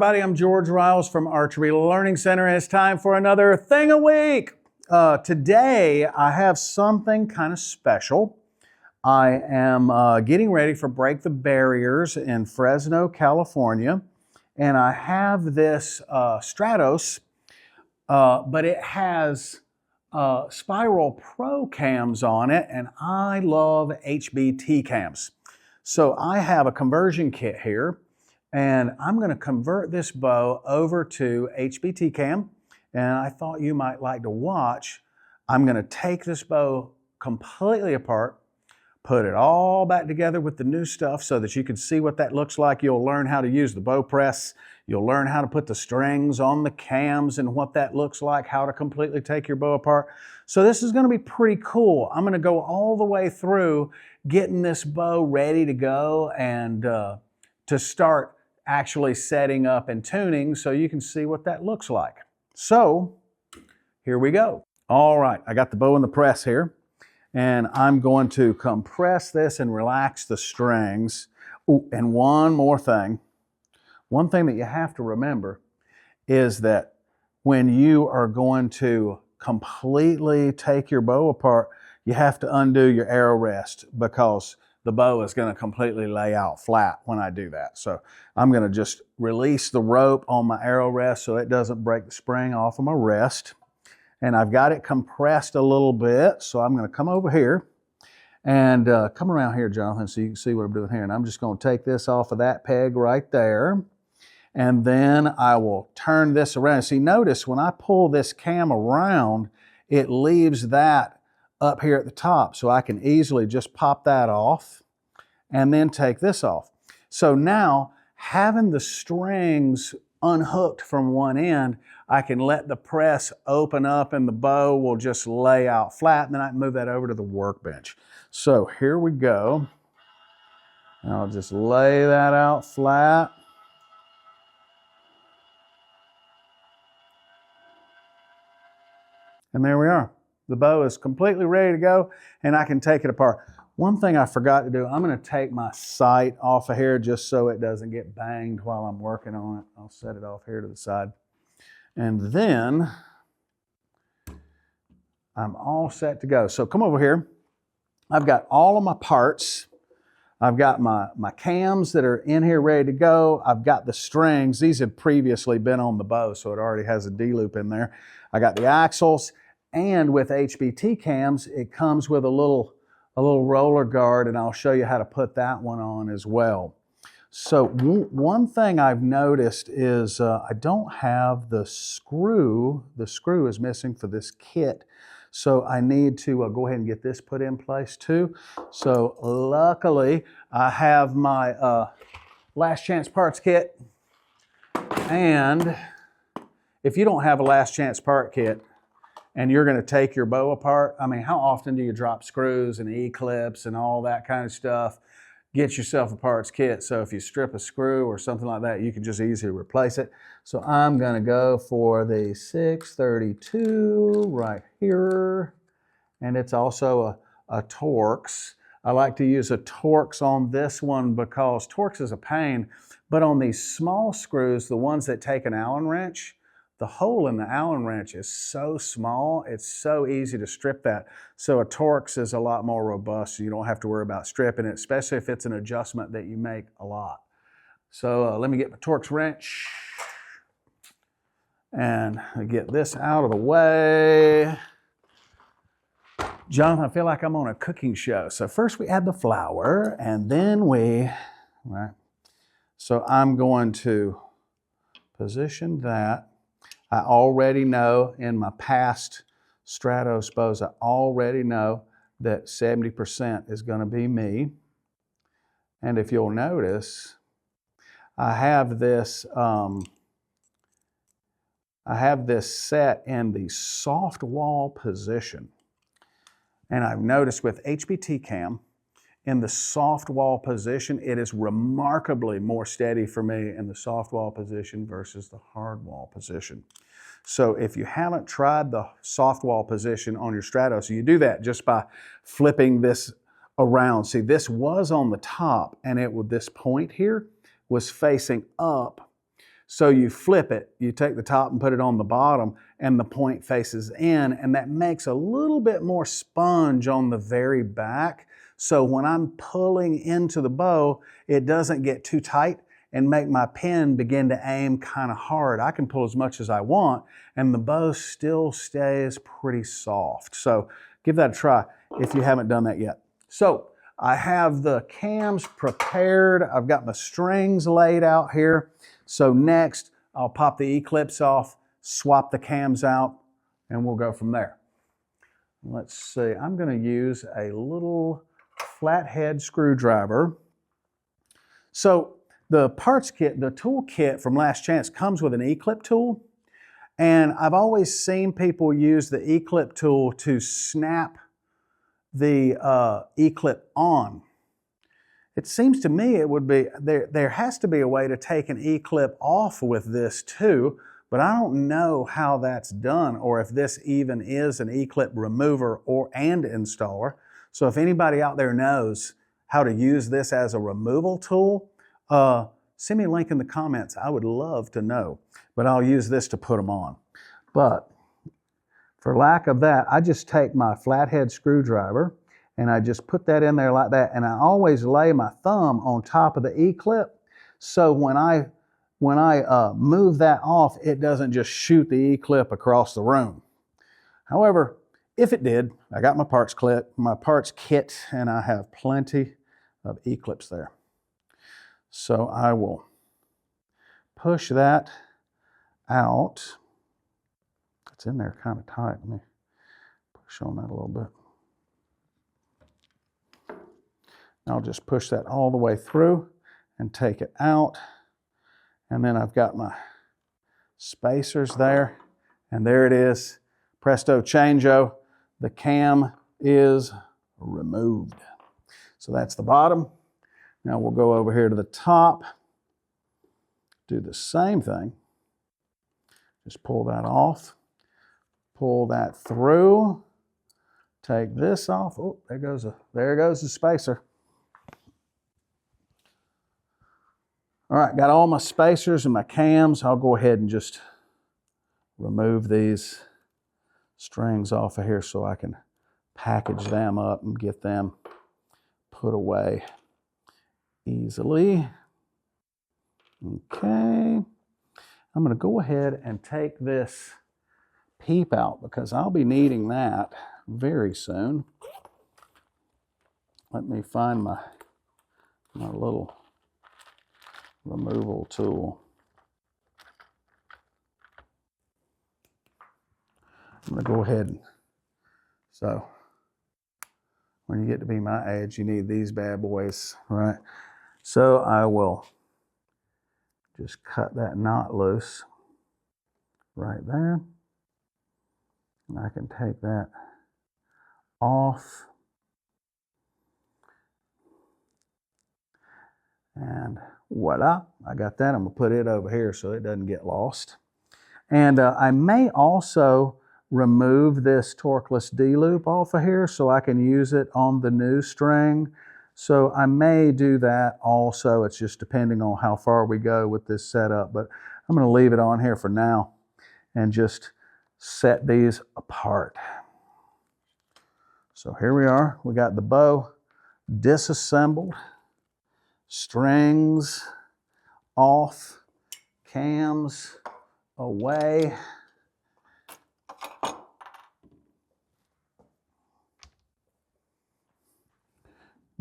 everybody. I'm Georgeryals from Archery Learning Center, and it's time for another Thing a Week. Today, I have something kind of special. I am getting ready for Break the Barriers in Fresno, California, and I have this Stratos, but it has Spiral Pro cams on it, and I love HBT cams. So I have a conversion kit here, and I'm going to convert this bow over to HBT cam, and I thought you might like to watch. I'm going to take this bow completely apart, put it all back together with the new stuff so that you can see what that looks like. You'll learn how to use the bow press. You'll learn how to put the strings on the cams and what that looks like, how to completely take your bow apart. So this is going to be pretty cool. I'm going to go all the way through getting this bow ready to go and to start actually setting up and tuning so you can see what that looks like. So here we go. All right, I got the bow in the press here, and I'm going to compress this and relax the strings. Ooh, and one more thing. One thing that you have to remember is that when you are going to completely take your bow apart, you have to undo your arrow rest because the bow is going to completely lay out flat when I do that. So I'm going to just release the rope on my arrow rest so it doesn't break the spring off of my rest. And I've got it compressed a little bit, so I'm going to come over here and come around here, Jonathan, so you can see what I'm doing here. And I'm just going to take this off of that peg right there. And then I will turn this around. See, notice when I pull this cam around, it leaves that up here at the top. So I can easily just pop that off and then take this off. So now, having the strings unhooked from one end, I can let the press open up and the bow will just lay out flat, and then I can move that over to the workbench. So here we go. And I'll just lay that out flat. And there we are. The bow is completely ready to go, and I can take it apart. One thing I forgot to do, I'm going to take my sight off of here just so it doesn't get banged while I'm working on it. I'll set it off here to the side. And then I'm all set to go. So come over here. I've got all of my parts. I've got my cams that are in here ready to go. I've got the strings. These have previously been on the bow, so it already has a D-loop in there. I got the axles, and with HBT cams, it comes with a little roller guard, and I'll show you how to put that one on as well. So one thing I've noticed is I don't have the screw. The screw is missing for this kit. So I need to go ahead and get this put in place too. So luckily, I have my Last Chance Parts kit. And if you don't have a Last Chance part kit and you're going to take your bow apart, I mean, how often do you drop screws and E-clips and all that kind of stuff? Get yourself a parts kit. So if you strip a screw or something like that, you can just easily replace it. So I'm going to go for the 632 right here. And it's also a Torx. I like to use a Torx on this one because Torx is a pain. But on these small screws, the ones that take an Allen wrench, the hole in the Allen wrench is so small, it's so easy to strip that. So a Torx is a lot more robust, so you don't have to worry about stripping it, especially if it's an adjustment that you make a lot. So let me get my Torx wrench and get this out of the way. Jonathan, I feel like I'm on a cooking show. So first we add the flour, and then right? So I'm going to position that. I already know in my past Stratos bows, I already know that 70% is going to be me. And if you'll notice, I have this set in the soft wall position. And I've noticed with HBT cam, in the soft wall position, it is remarkably more steady for me in the soft wall position versus the hard wall position. So if you haven't tried the soft wall position on your Stratos, you do that just by flipping this around. See, this was on the top, and this point here was facing up. So you flip it, you take the top and put it on the bottom, and the point faces in, and that makes a little bit more sponge on the very back. So when I'm pulling into the bow, it doesn't get too tight and make my pin begin to aim kind of hard. I can pull as much as I want, and the bow still stays pretty soft. So give that a try if you haven't done that yet. So I have the cams prepared. I've got my strings laid out here. So next, I'll pop the E-clips off, swap the cams out, and we'll go from there. Let's see, I'm going to use a little flathead screwdriver. So the parts kit, the tool kit from Last Chance comes with an E-clip tool. And I've always seen people use the E-clip tool to snap the E-clip on. It seems to me it would be, there has to be a way to take an E-clip off with this too, but I don't know how that's done or if this even is an E-clip remover and installer. So if anybody out there knows how to use this as a removal tool, send me a link in the comments. I would love to know, but I'll use this to put them on. But for lack of that, I just take my flathead screwdriver and I just put that in there like that, and I always lay my thumb on top of the E-clip, so when I move that off, it doesn't just shoot the E-clip across the room. However, if it did, I got my parts kit, and I have plenty of E-clips there. So I will push that out. It's in there kind of tight. Let me push on that a little bit. I'll just push that all the way through and take it out. And then I've got my spacers there. And there it is. Presto changeo. The cam is removed. So that's the bottom. Now we'll go over here to the top. Do the same thing. Just pull that off. Pull that through. Take this off. Oh, there goes the spacer. All right, got all my spacers and my cams. I'll go ahead and just remove these strings off of here so I can package them up and get them put away easily. Okay, I'm going to go ahead and take this peep out because I'll be needing that very soon. Let me find my little removal tool. I'm going to go ahead and, so when you get to be my age, you need these bad boys, right? So I will just cut that knot loose right there. And I can take that off. And voila, I got that. I'm going to put it over here so it doesn't get lost. And I may also remove this torqueless D-loop off of here so I can use it on the new string. So I may do that also. It's just depending on how far we go with this setup. But I'm going to leave it on here for now and just set these apart. So here we are. We got the bow disassembled. Strings off, cams away.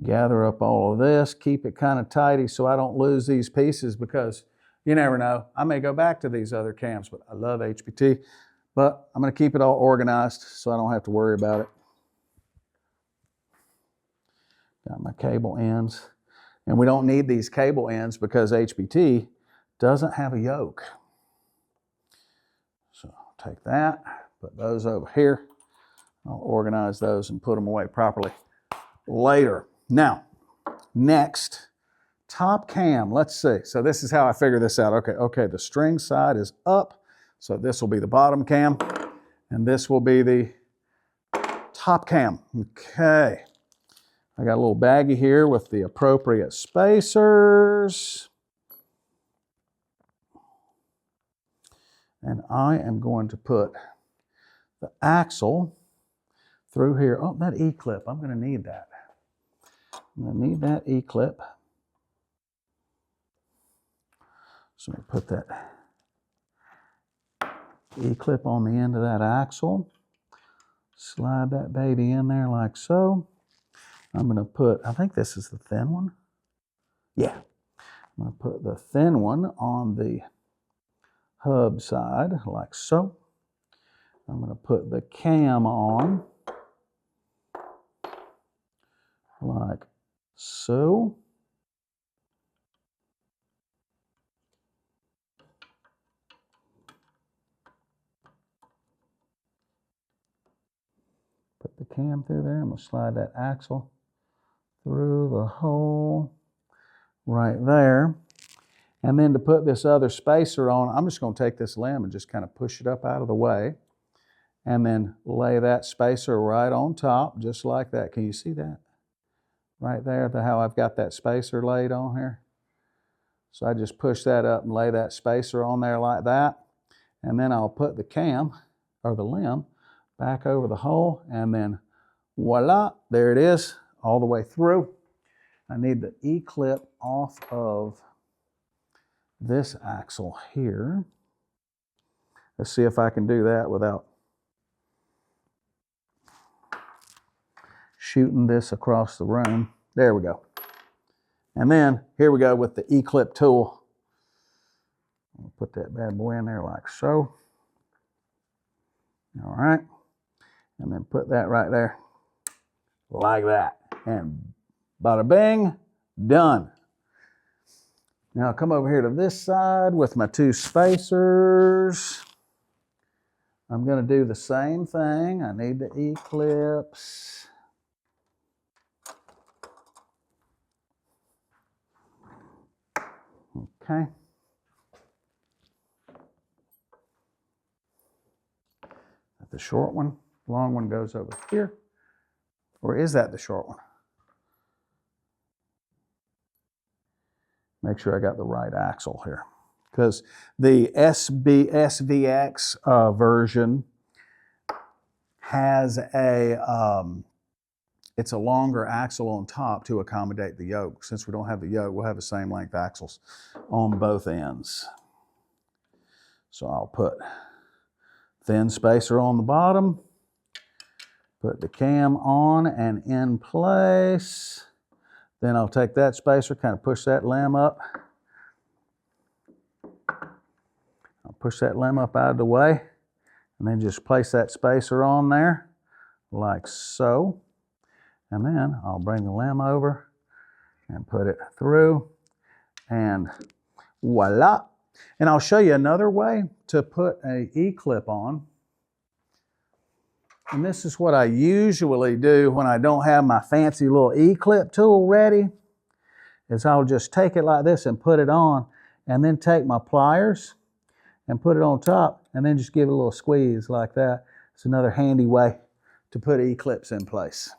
Gather up all of this, keep it kind of tidy so I don't lose these pieces because you never know. I may go back to these other cams, but I love HPT. But I'm going to keep it all organized so I don't have to worry about it. Got my cable ends. And we don't need these cable ends because HPT doesn't have a yoke. So I'll take that, put those over here. I'll organize those and put them away properly later. Now, next, top cam. Let's see. So this is how I figure this out. Okay, the string side is up. So this will be the bottom cam, and this will be the top cam. Okay. I got a little baggie here with the appropriate spacers. And I am going to put the axle through here. Oh, that E-clip, I'm going to need that. I'm going to need that E-clip. So I'm going to put that E-clip on the end of that axle. Slide that baby in there like so. I'm going to put, I think this is the thin one. Yeah. I'm going to put the thin one on the hub side like so. I'm going to put the cam on like so. Put the cam through there. I'm going to slide that axle through the hole right there. And then to put this other spacer on, I'm just going to take this limb and just kind of push it up out of the way. And then lay that spacer right on top, just like that. Can you see that? Right there, how I've got that spacer laid on here. So I just push that up and lay that spacer on there like that. And then I'll put the cam, or the limb, back over the hole. And then voila, there it is, all the way through. I need the E-clip off of this axle here. Let's see if I can do that without shooting this across the room. There we go. And then here we go with the E-clip tool. I'll put that bad boy in there like so. All right. And then put that right there like that. And bada bing, done. Now come over here to this side with my two spacers. I'm going to do the same thing. I need the E-clips. Okay. The short one, long one goes over here. Or is that the short one? Make sure I got the right axle here. Because the SVX version has it's a longer axle on top to accommodate the yoke. Since we don't have the yoke, we'll have the same length axles on both ends. So I'll put thin spacer on the bottom, put the cam on and in place. Then I'll take that spacer, kind of push that limb up. I'll push that limb up out of the way and then just place that spacer on there like so. And then I'll bring the limb over and put it through and voila. And I'll show you another way to put an E-clip on. And this is what I usually do when I don't have my fancy little E-clip tool ready, is I'll just take it like this and put it on, and then take my pliers and put it on top, and then just give it a little squeeze like that. It's another handy way to put E-clips in place.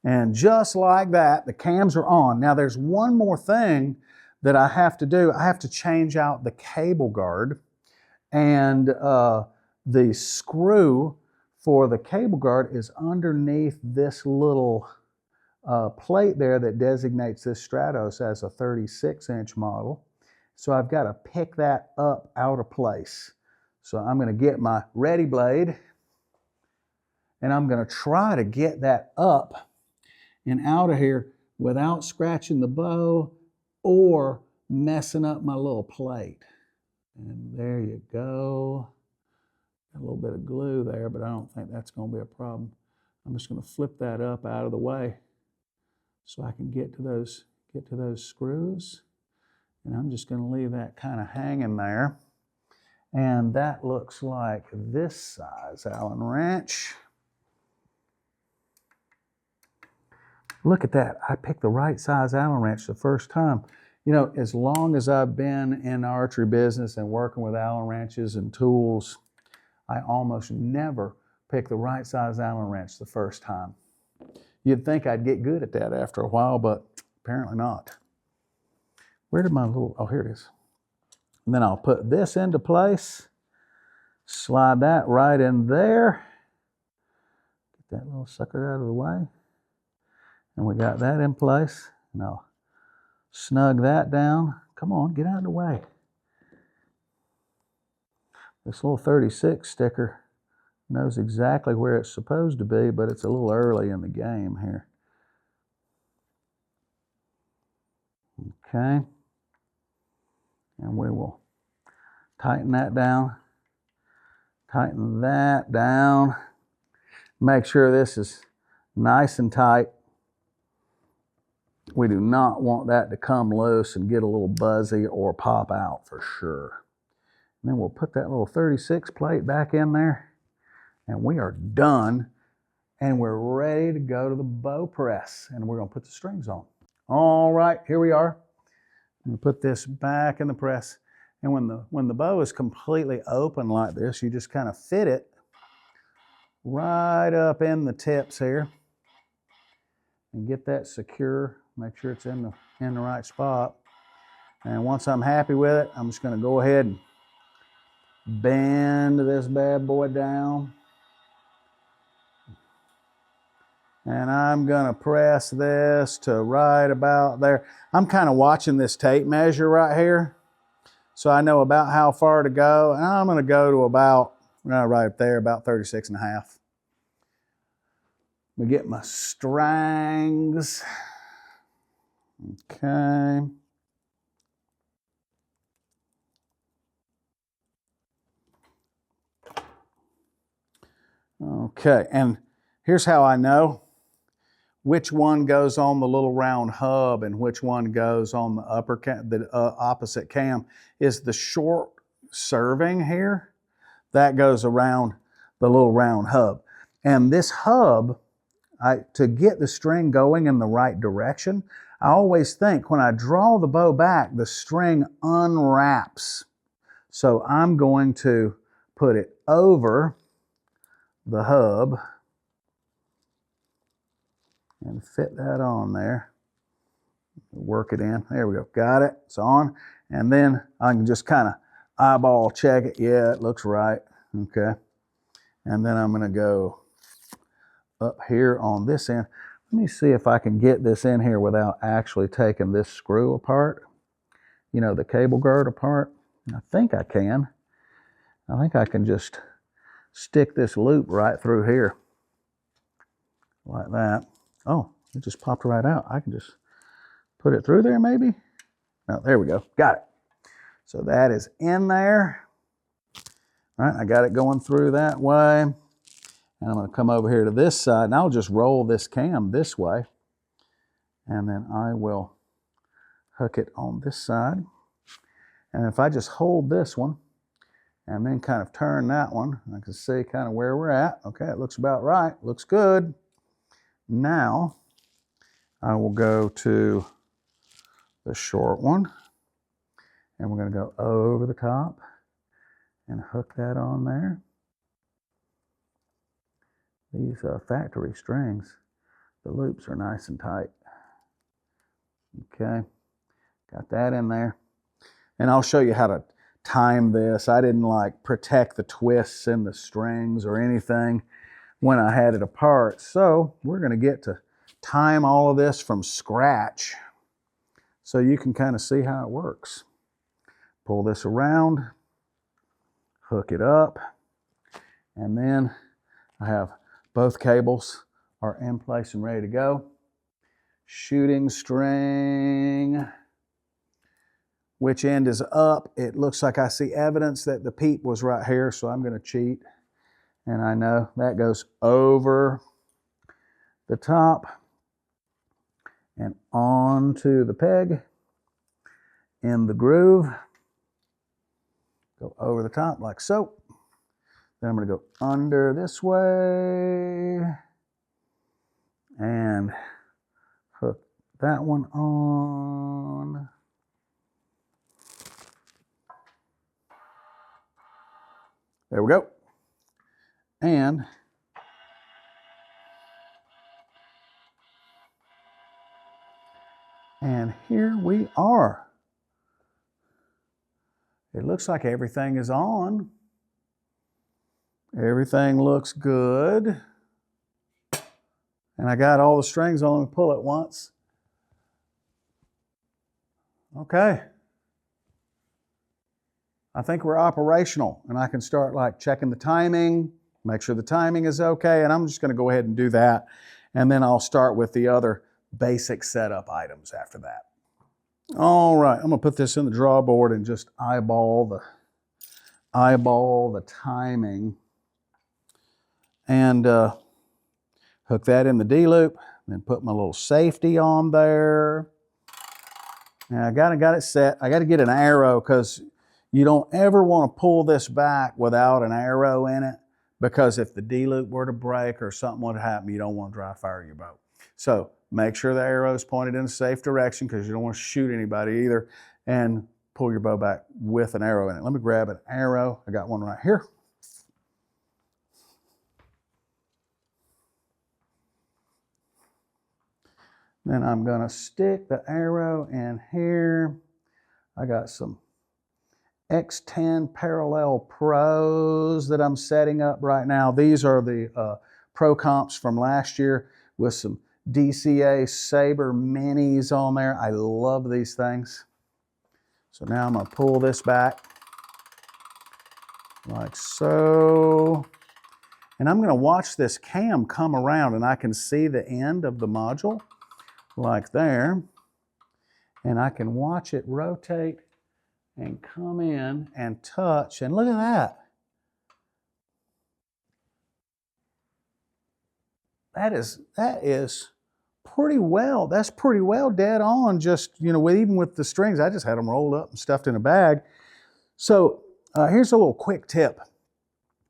And just like that, the cams are on. Now there's one more thing that I have to do. I have to change out the cable guard, and the screw for the cable guard is underneath this little plate there that designates this Stratos as a 36-inch model. So I've got to pick that up out of place. So I'm going to get my ready blade, and I'm going to try to get that up and out of here without scratching the bow or messing up my little plate. And there you go. Got a little bit of glue there, but I don't think that's going to be a problem. I'm just going to flip that up out of the way so I can get to those screws. And I'm just going to leave that kind of hanging there. And that looks like this size Allen wrench. Look at that. I picked the right size Allen wrench the first time. You know, as long as I've been in the archery business and working with Allen wrenches and tools, I almost never pick the right size Allen wrench the first time. You'd think I'd get good at that after a while, but apparently not. Where did my little, oh, here it is. And then I'll put this into place, slide that right in there. Get that little sucker out of the way. And we got that in place. And I'll snug that down. Come on, get out of the way. This little 36 sticker knows exactly where it's supposed to be, but it's a little early in the game here. Okay. And we will tighten that down. Tighten that down. Make sure this is nice and tight. We do not want that to come loose and get a little buzzy or pop out for sure. And then we'll put that little 36 plate back in there, and we are done, and we're ready to go to the bow press, and we're going to put the strings on. All right, here we are. I'm going to put this back in the press, and when the bow is completely open like this, you just kind of fit it right up in the tips here and get that secure. Make sure it's in the right spot. And once I'm happy with it, I'm just going to go ahead and bend this bad boy down. And I'm going to press this to right about there. I'm kind of watching this tape measure right here, so I know about how far to go. And I'm going to go to about, right there, about 36 and a half. We get my strings. Okay. Okay, and here's how I know which one goes on the little round hub and which one goes on the opposite cam. Is the short serving here that goes around the little round hub. And this hub, to get the string going in the right direction, I always think when I draw the bow back, the string unwraps. So I'm going to put it over the hub and fit that on there. Work it in. There we go. Got it. It's on. And then I can just kind of eyeball check it. Yeah, it looks right. Okay. And then I'm going to go up here on this end. Let me see if I can get this in here without actually taking this screw apart. You know, the cable guard apart. I think I can. I think I can just stick this loop right through here. Like that. Oh, it just popped right out. I can just put it through there maybe. No, there we go. Got it. So that is in there. All right, I got it going through that way. And I'm going to come over here to this side, and I'll just roll this cam this way. And then I will hook it on this side. And if I just hold this one and then kind of turn that one, I can see kind of where we're at. Okay, it looks about right. Looks good. Now, I will go to the short one, and we're going to go over the top and hook that on there. These factory strings, the loops are nice and tight. Okay, got that in there. And I'll show you how to time this. I didn't like protect the twists in the strings or anything when I had it apart. So we're going to get to time all of this from scratch so you can kind of see how it works. Pull this around, hook it up, and then I have both cables are in place and ready to go. Shooting string. Which end is up? It looks like I see evidence that the peep was right here, so I'm going to cheat. And I know that goes over the top and onto the peg in the groove. Go over the top like so. Then I'm going to go under this way and hook that one on. There we go. And here we are. It looks like everything is on. Everything looks good. And I got all the strings on. Let me pull it once. Okay. I think we're operational, and I can start like checking the timing, make sure the timing is okay, and I'm just going to go ahead and do that. And then I'll start with the other basic setup items after that. All right, I'm going to put this in the drawboard and just eyeball the timing. And hook that in the D-loop, then put my little safety on there. Now I got it set. I got to get an arrow because you don't ever want to pull this back without an arrow in it, because if the D-loop were to break or something would happen, you don't want to dry fire your bow. So make sure the arrow is pointed in a safe direction because you don't want to shoot anybody either, and pull your bow back with an arrow in it. Let me grab an arrow. I got one right here. Then I'm going to stick the arrow in here. I got some X10 Parallel Pros that I'm setting up right now. These are the Pro Comps from last year with some DCA Saber Minis on there. I love these things. So now I'm going to pull this back like so. And I'm going to watch this cam come around, and I can see the end of the module like there. And I can watch it rotate and come in and touch, and look at that. That is pretty well, that's pretty well dead on, just, you know, even with the strings. I just had them rolled up and stuffed in a bag. So here's a little quick tip.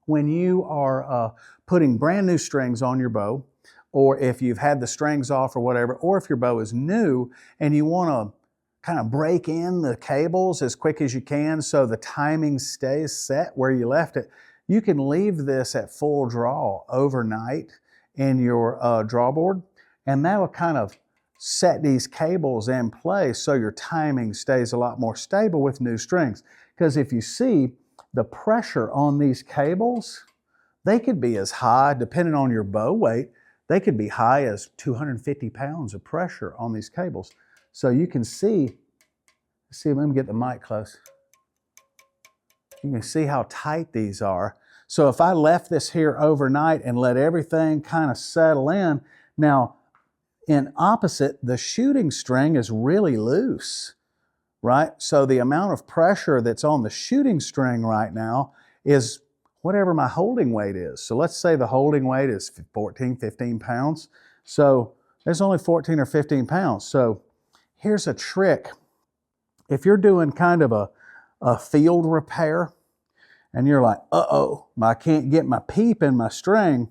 When you are putting brand new strings on your bow, or if you've had the strings off or whatever, or if your bow is new and you want to kind of break in the cables as quick as you can so the timing stays set where you left it, you can leave this at full draw overnight in your drawboard, and that'll kind of set these cables in place so your timing stays a lot more stable with new strings. Because if you see the pressure on these cables, they could be as high, depending on your bow weight, they could be high as 250 pounds of pressure on these cables. So you can see, let me get the mic close. You can see how tight these are. So if I left this here overnight and let everything kind of settle in, now in opposite, the shooting string is really loose, right? So the amount of pressure that's on the shooting string right now is whatever my holding weight is. So let's say the holding weight is 14, 15 pounds. So there's only 14 or 15 pounds. So here's a trick. If you're doing kind of a field repair and you're like, uh-oh, I can't get my peep in my string,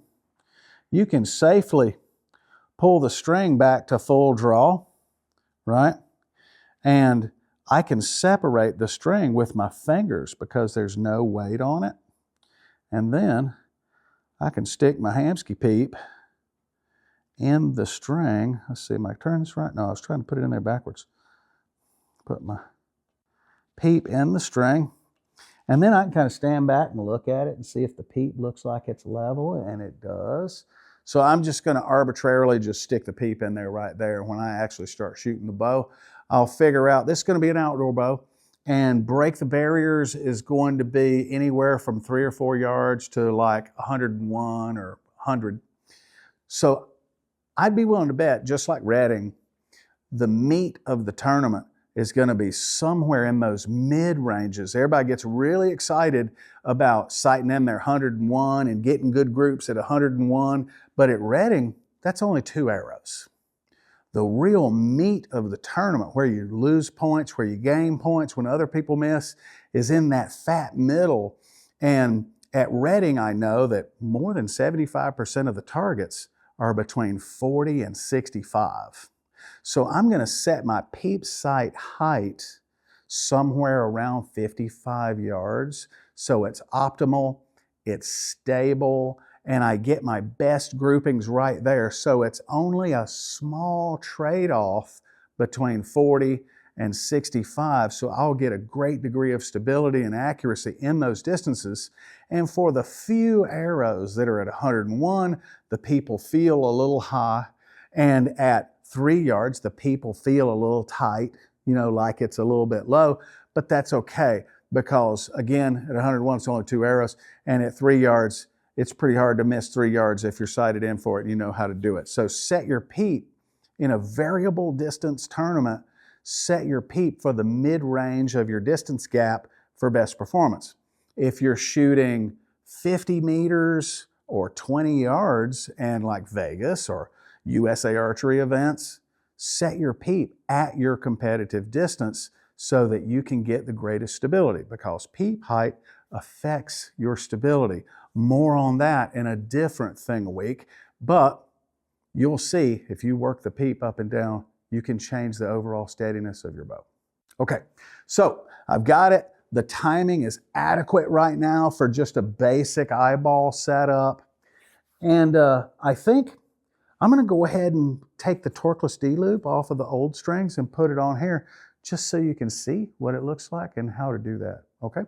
you can safely pull the string back to full draw, right? And I can separate the string with my fingers because there's no weight on it. And then I can stick my Hamskea peep in the string. Let's see, am I turning this right? No, I was trying to put it in there backwards. Put my peep in the string. And then I can kind of stand back and look at it and see if the peep looks like it's level, and it does. So I'm just going to arbitrarily just stick the peep in there right there. When I actually start shooting the bow, I'll figure out this is going to be an outdoor bow, and break the barriers is going to be anywhere from 3 or 4 yards to like 101 or 100. So I'd be willing to bet, just like Redding, the meat of the tournament is going to be somewhere in those mid-ranges. Everybody gets really excited about sighting in their 101 and getting good groups at 101, but at Redding, that's only 2 arrows. The real meat of the tournament, where you lose points, where you gain points when other people miss, is in that fat middle. And at Redding, I know that more than 75% of the targets are between 40 and 65. So I'm going to set my peep sight height somewhere around 55 yards. So it's optimal, it's stable, and I get my best groupings right there. So it's only a small trade-off between 40 and 65, so I'll get a great degree of stability and accuracy in those distances. And for the few arrows that are at 101, the peep will feel a little high, and at 3 yards, the peep will feel a little tight, you know, like it's a little bit low, but that's okay because, again, at 101, it's only 2 arrows, and at 3 yards, it's pretty hard to miss 3 yards if you're sighted in for it and you know how to do it. So set your peep in a variable distance tournament. Set your peep for the mid-range of your distance gap for best performance. If you're shooting 50 meters or 20 yards and like Vegas or USA Archery events, set your peep at your competitive distance so that you can get the greatest stability, because peep height affects your stability. More on that in a different thing a week, but you'll see if you work the peep up and down, you can change the overall steadiness of your bow. Okay, so I've got it. The timing is adequate right now for just a basic eyeball setup. And I think I'm going to go ahead and take the torqueless D-loop off of the old strings and put it on here just so you can see what it looks like and how to do that, okay?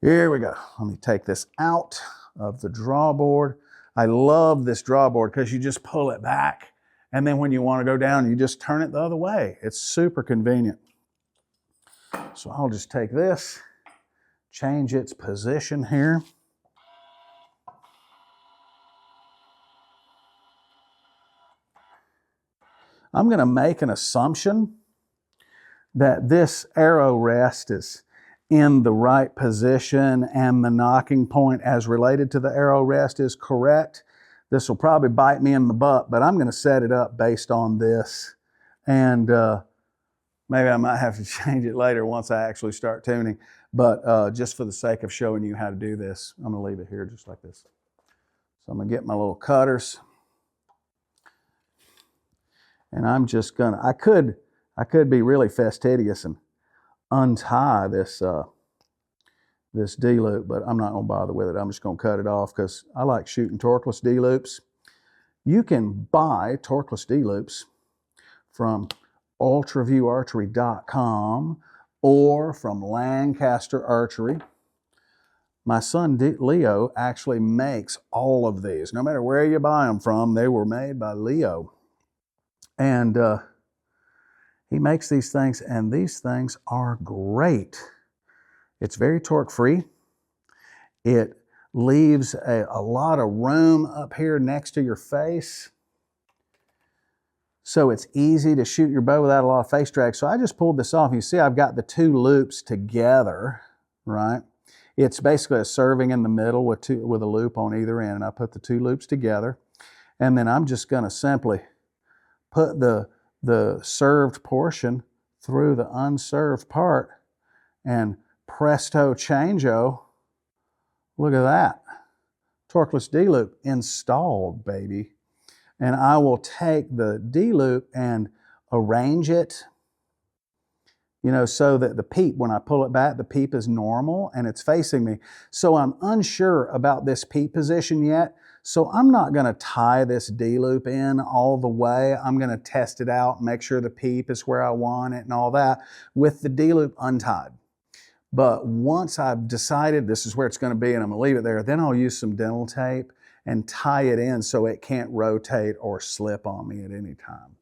Here we go. Let me take this out of the drawboard. I love this drawboard because you just pull it back, and then when you want to go down, you just turn it the other way. It's super convenient. So I'll just take this, change its position here. I'm going to make an assumption that this arrow rest is in the right position and the knocking point as related to the arrow rest is correct. This will probably bite me in the butt, but I'm going to set it up based on this. And maybe I might have to change it later once I actually start tuning. But just for the sake of showing you how to do this, I'm going to leave it here just like this. So I'm going to get my little cutters. And I'm just going to, I could be really fastidious and untie this this D-loop, but I'm not going to bother with it. I'm just going to cut it off because I like shooting torqueless D-loops. You can buy torqueless D-loops from ultraviewarchery.com or from Lancaster Archery. My son Leo actually makes all of these. No matter where you buy them from, they were made by Leo. And he makes these things, and these things are great. It's very torque free. It leaves a lot of room up here next to your face. So it's easy to shoot your bow without a lot of face drag. So I just pulled this off. You see I've got the 2 loops together, right? It's basically a serving in the middle with a loop on either end. And I put the 2 loops together. And then I'm just going to simply put the served portion through the unserved part, and presto changeo, look at that. Torqueless D-loop installed, baby. And I will take the D-loop and arrange it, you know, so that the peep, when I pull it back, the peep is normal and it's facing me. So I'm unsure about this peep position yet. So I'm not going to tie this D-loop in all the way. I'm going to test it out, make sure the peep is where I want it and all that with the D-loop untied. But once I've decided this is where it's going to be and I'm going to leave it there, then I'll use some dental tape and tie it in so it can't rotate or slip on me at any time.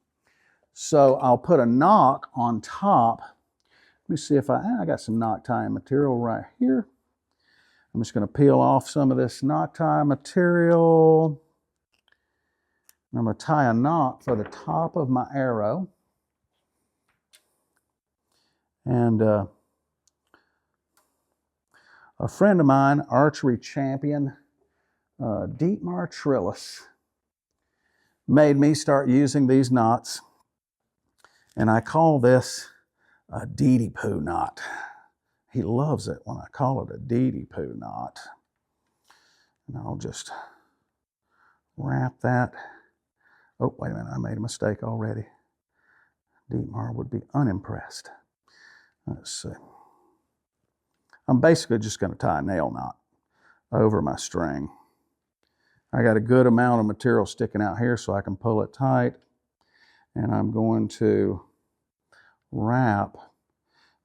So I'll put a knock on top. Let me see if I got some knock tying material right here. I'm just going to peel off some of this knock tie material. I'm going to tie a knot for the top of my arrow. And a friend of mine, archery champion, Georgeryals, made me start using these knots. And I call this a dee-dee poo knot. He loves it when I call it a dee-dee poo knot. And I'll just wrap that. Oh, wait a minute, I made a mistake already. Dietmar would be unimpressed. Let's see. I'm basically just going to tie a nail knot over my string. I got a good amount of material sticking out here so I can pull it tight. And I'm going to wrap.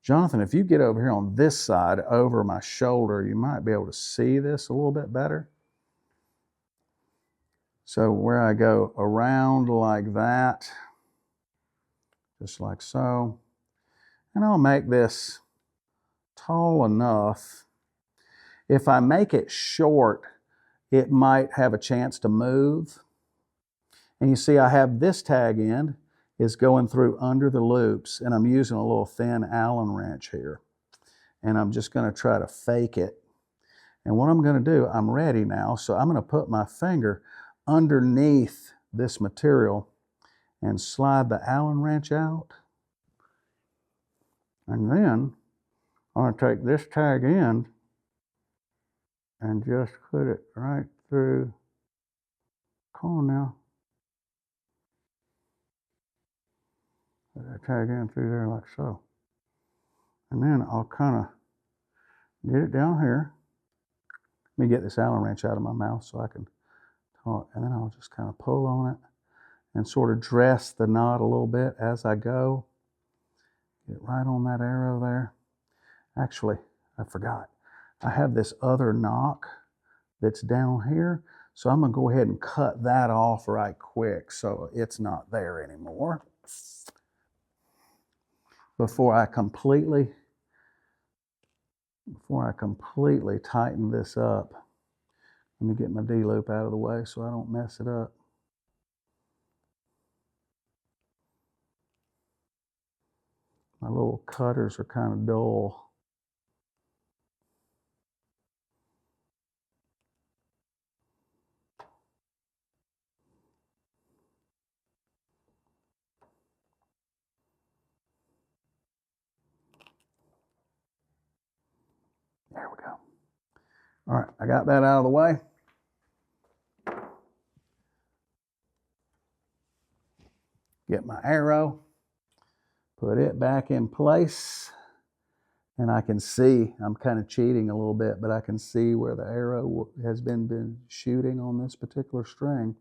Jonathan, if you get over here on this side over my shoulder, you might be able to see this a little bit better. So where I go around like that, just like so, and I'll make this tall enough. If I make it short, it might have a chance to move. And you see I have this tag end is going through under the loops, and I'm using a little thin Allen wrench here. And I'm just going to try to fake it. And what I'm going to do, I'm ready now, so I'm going to put my finger underneath this material and slide the Allen wrench out. And then I'm going to take this tag end and just put it right through. Come on now. Put that tag end through there like so. And then I'll kind of get it down here. Let me get this Allen wrench out of my mouth so I can talk. And then I'll just kind of pull on it and sort of dress the knot a little bit as I go. Get right on that arrow there. Actually, I forgot. I have this other knock that's down here. So I'm going to go ahead and cut that off right quick so it's not there anymore. Before I completely tighten this up. Let me get my D-loop out of the way so I don't mess it up. My little cutters are kind of dull. There we go. All right, I got that out of the way. Get my arrow, put it back in place, and I can see, I'm kind of cheating a little bit, but I can see where the arrow has been shooting on this particular string.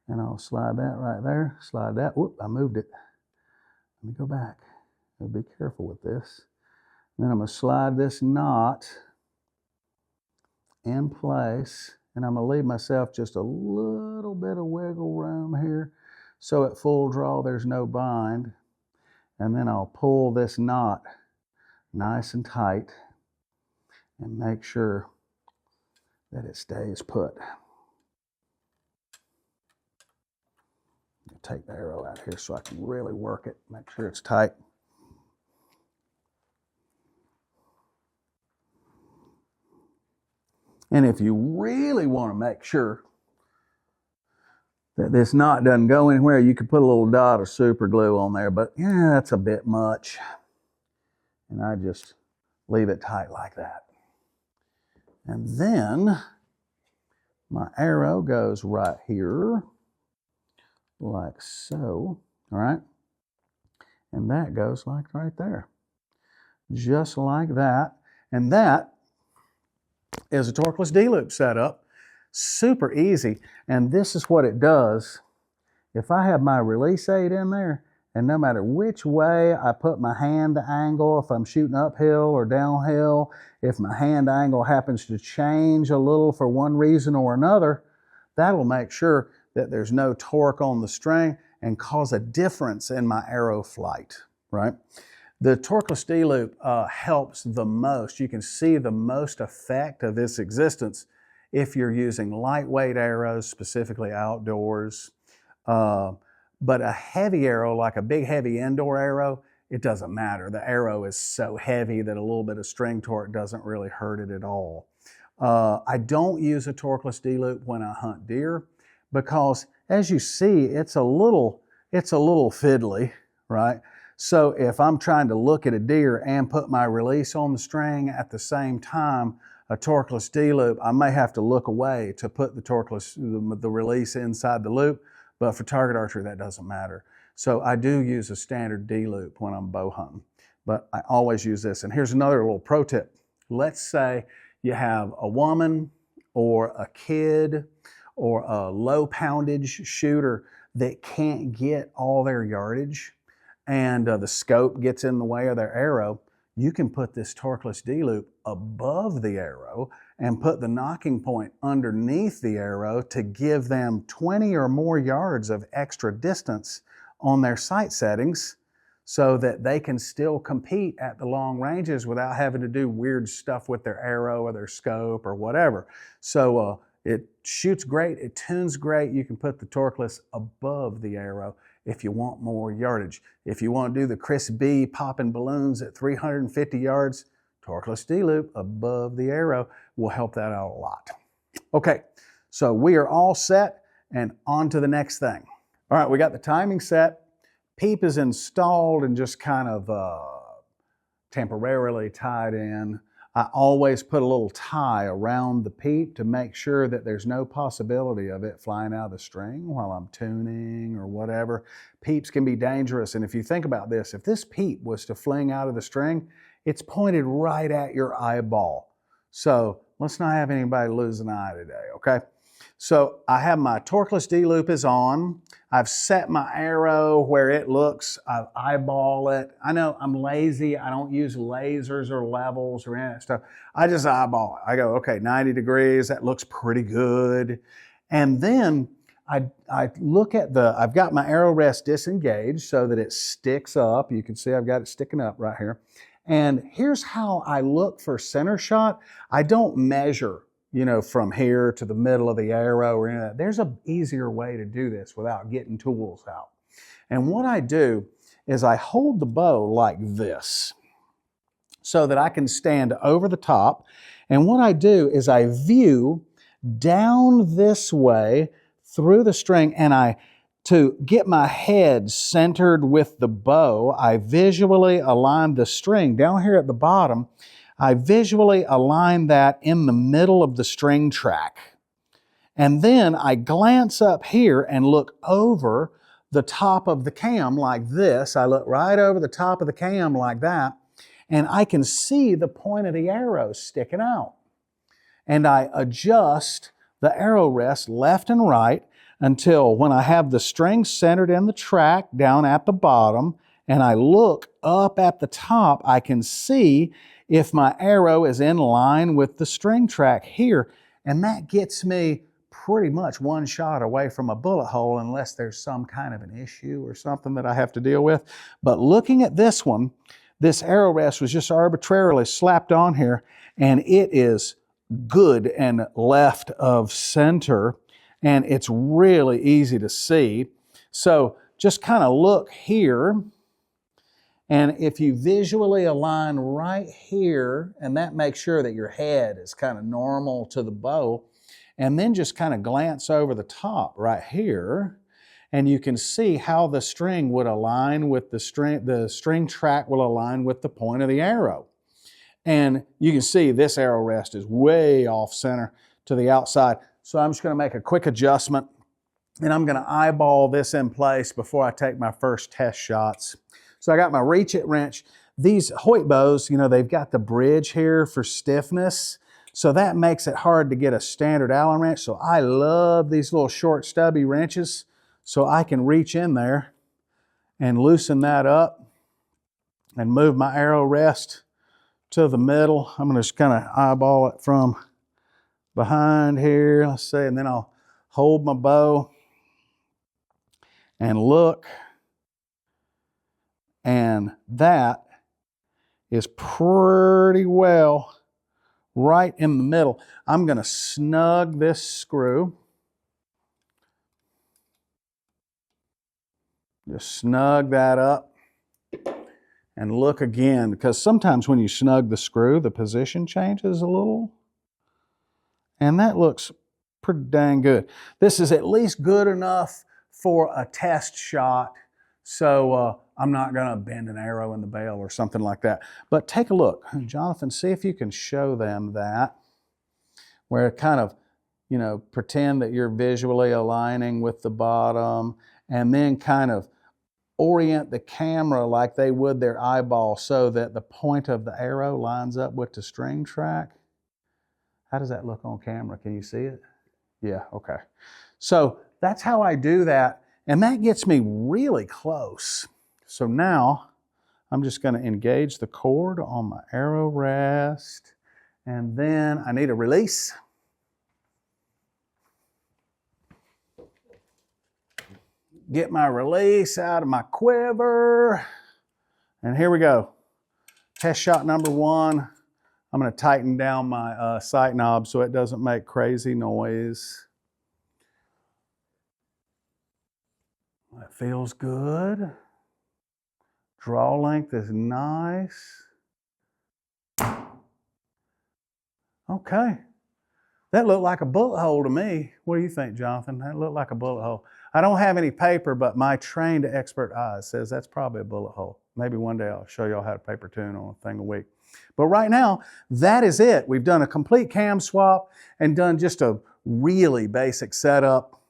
And I'll slide that right there, slide that, whoop, I moved it. Let me go back. I'll be careful with this. Then I'm going to slide this knot in place, and I'm going to leave myself just a little bit of wiggle room here so at full draw there's no bind. And then I'll pull this knot nice and tight and make sure that it stays put. I'll take the arrow out here so I can really work it, make sure it's tight. And if you really want to make sure that this knot doesn't go anywhere, you could put a little dot of super glue on there, but yeah, that's a bit much. And I just leave it tight like that. And then my arrow goes right here, like so, all right? And that goes like right there, just like that. And that is a torqueless D-loop setup. Super easy. And this is what it does. If I have my release aid in there, and no matter which way I put my hand angle, if I'm shooting uphill or downhill, if my hand angle happens to change a little for one reason or another, that'll make sure that there's no torque on the string and cause a difference in my arrow flight, right? The torqueless D-loop helps the most. You can see the most effect of its existence if you're using lightweight arrows, specifically outdoors. But a heavy arrow, like a big heavy indoor arrow, it doesn't matter. The arrow is so heavy that a little bit of string torque doesn't really hurt it at all. I don't use a torqueless D-loop when I hunt deer because, as you see, it's a little fiddly, right? So if I'm trying to look at a deer and put my release on the string at the same time, a torqueless D-loop, I may have to look away to put the release inside the loop, but for target archery, that doesn't matter. So I do use a standard D-loop when I'm bow hunting, but I always use this. And here's another little pro tip. Let's say you have a woman or a kid or a low poundage shooter that can't get all their yardage and the scope gets in the way of their arrow, you can put this torqueless D-loop above the arrow and put the nocking point underneath the arrow to give them 20 or more yards of extra distance on their sight settings so that they can still compete at the long ranges without having to do weird stuff with their arrow or their scope or whatever. So it shoots great, it tunes great. You can put the torqueless above the arrow if you want more yardage. If you want to do the Chris B popping balloons at 350 yards, torqueless D-loop above the arrow will help that out a lot. Okay, so we are all set and on to the next thing. All right, we got the timing set. Peep is installed and just kind of temporarily tied in. I always put a little tie around the peep to make sure that there's no possibility of it flying out of the string while I'm tuning or whatever. Peeps can be dangerous, and if you think about this, if this peep was to fling out of the string, it's pointed right at your eyeball. So let's not have anybody lose an eye today, okay? So I have my torqueless D-loop is on. I've set my arrow where it looks. I eyeball it. I know I'm lazy. I don't use lasers or levels or any of that stuff. I just eyeball it. I go, okay, 90 degrees. That looks pretty good. And then I look at I've got my arrow rest disengaged so that it sticks up. You can see I've got it sticking up right here. And here's how I look for center shot. I don't measure, from here to the middle of the arrow or any of that. There's an easier way to do this without getting tools out. And what I do is I hold the bow like this so that I can stand over the top. And what I do is I view down this way through the string, and to get my head centered with the bow, I visually align the string down here at the bottom. I visually align that in the middle of the string track. And then I glance up here and look over the top of the cam like this. I look right over the top of the cam like that, and I can see the point of the arrow sticking out. And I adjust the arrow rest left and right until when I have the string centered in the track down at the bottom, and I look up at the top, I can see if my arrow is in line with the string track here. And that gets me pretty much one shot away from a bullet hole unless there's some kind of an issue or something that I have to deal with. But looking at this one, this arrow rest was just arbitrarily slapped on here, and it is good and left of center, and it's really easy to see. So just kind of look here, and if you visually align right here, and that makes sure that your head is kind of normal to the bow, and then just kind of glance over the top right here, and you can see how the string would align with the string track will align with the point of the arrow. And you can see this arrow rest is way off center to the outside. So I'm just going to make a quick adjustment, and I'm going to eyeball this in place before I take my first test shots. So I got my reach it wrench. These Hoyt bows, they've got the bridge here for stiffness. So that makes it hard to get a standard Allen wrench. So I love these little short stubby wrenches so I can reach in there and loosen that up and move my arrow rest to the middle. I'm going to just kind of eyeball it from behind here, let's see, and then I'll hold my bow and look, and that is pretty well right in the middle. I'm going to snug this screw. Just snug that up and look again, because sometimes when you snug the screw, the position changes a little. And that looks pretty dang good. This is at least good enough for a test shot, so I'm not going to bend an arrow in the bail or something like that. But take a look. Jonathan, see if you can show them that, where kind of, pretend that you're visually aligning with the bottom, and then kind of orient the camera like they would their eyeball so that the point of the arrow lines up with the string track. How does that look on camera? Can you see it? Yeah, okay. So that's how I do that, and that gets me really close So now I'm just going to engage the cord on my arrow rest, and then I need a release. Get my release out of my quiver, and here we go. Test shot number 1. I'm going to tighten down my sight knob so it doesn't make crazy noise. That feels good. Draw length is nice. Okay. That looked like a bullet hole to me. What do you think, Jonathan? That looked like a bullet hole. I don't have any paper, but my trained expert eye says that's probably a bullet hole. Maybe one day I'll show y'all how to paper tune on a thing a week. But right now, that is it. We've done a complete cam swap and done just a really basic setup.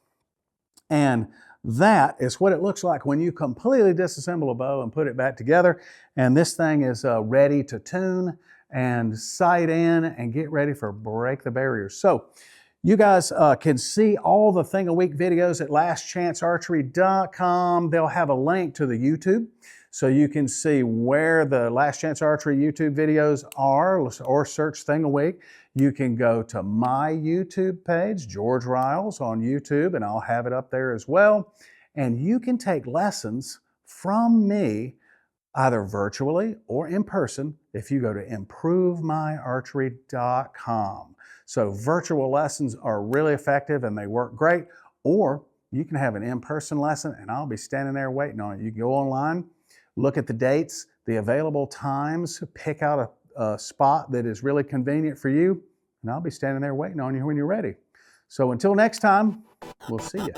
And that is what it looks like when you completely disassemble a bow and put it back together. And this thing is ready to tune and sight in and get ready for Break the Barriers. So you guys can see all the Thing a Week videos at lastchancearchery.com. They'll have a link to the YouTube, so you can see where the Last Chance Archery YouTube videos are, or search Thing a Week. You can go to my YouTube page, Georgeryals on YouTube, and I'll have it up there as well. And you can take lessons from me, either virtually or in person, if you go to improvemyarchery.com. So virtual lessons are really effective and they work great, or you can have an in-person lesson and I'll be standing there waiting on it. You can go online, look at the dates, the available times, pick out a spot that is really convenient for you, and I'll be standing there waiting on you when you're ready. So until next time, we'll see you.